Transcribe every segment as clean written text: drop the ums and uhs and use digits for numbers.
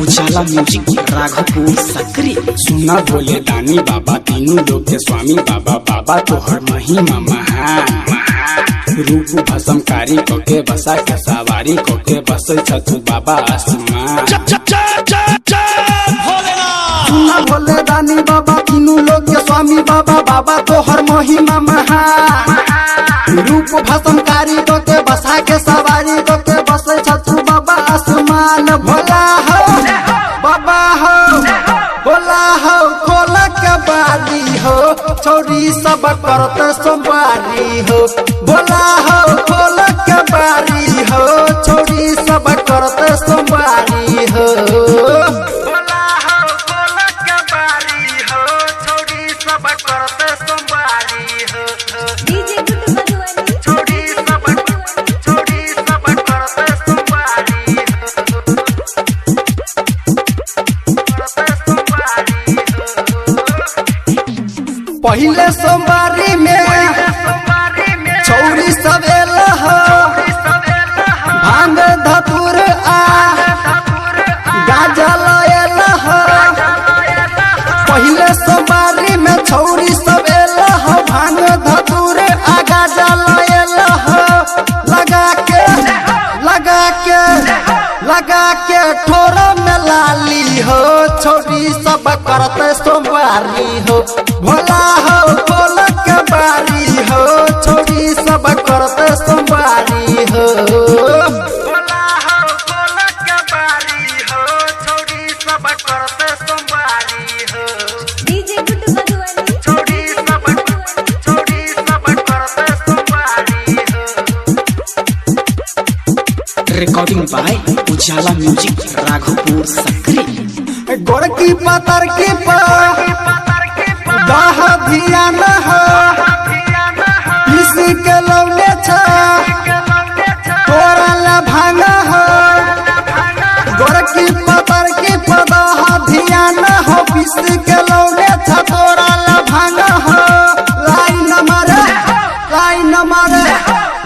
उजाला म्यूजिक राघोपुर सक्री। सुना बोले दानी बाबा तीनों लोग के स्वामी बाबा, बाबा तो हर महिमा महान। रूप भस्मकारी कोके बसा के सवारी कोके बस छतु बाबा आसमान। सुना बोले दानी बाबा तीनों लोग के स्वामी बाबा, बाबा तो हर महिमा महान। रूप भस्मकारी कोके बसा के सवारी कोके बस छतु बाबा आसमान। भोला हो बाबा हो, भोला हो खोल के बारी हो, छोरी सब करत सोमवारी हो। भोला हो खोल के बारी हो, छोरी सब करत सोमवारी हो। भोला हो खोल के बारी हो, छोरी सब करत सोमवारी हो। डीजे गुड्डू मधुबनी छोरी सब करत सोमवारी हो। पहले सोमवारी में छौरी सवेला हो, भांग धतुर आ गाजा लयला हो। पहले सोमवारी में छौरी सवेला हो, भांग धतुर आ गाजा लयला हो। लगा के ठोर में लाली हो, छोरी सब करत सोमवारी हो। भोला हो खोल के बारी हो, छोरी सब करत सोमवारी हो। भोला हो खोल के बारी हो, छोरी सब करत सोमवारी हो। डीजे गुड्डू मधुबनी छोरी सब करत सोमवारी हो। रिकॉर्डिंग बाय उजाला म्यूजिक राघोपुर सक्री। गोरकी पतर की दाह धियान हो, किसी के लौले छ तोरा ला भांग हो। गोरकी पतर की दाह धियान हो, किसी के लौले छ तोरा ला भांग हो।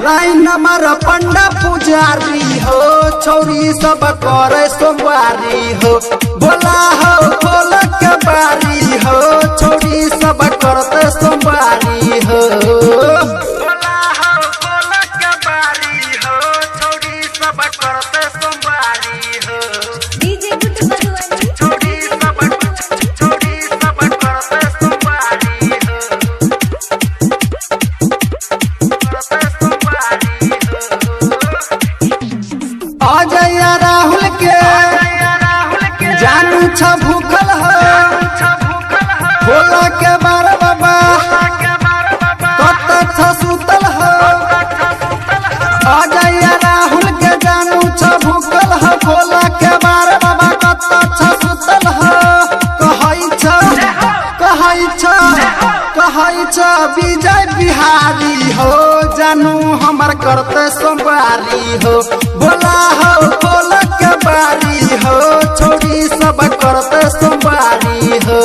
लाइन नंबर पंडा पुजारी हो, छौरी सब करे सोमवारी हो। भोला हो खोल के बारी हो, छौरी सब करते सोमवारी हो। भोला हो खोल के बारी हो, छौरी सब करते सोमवारी हो। डीजे गुड्डू मधुबनी छौरी सब करते सोमवारी हो। अजय राहुल के जानू छ भूखल हो, भोला के बार बाबा कत छ सुतल हो। अजय राहुल के जानू छ भूखल हो, भोला के बार बाबा कत छ सुतल हो। कहै छ विजय बिहारी हो, जानू हमर करते सोमवारी हो। भोला हो खोल के बारी हो, छोरी सब करते सोमवारी हो।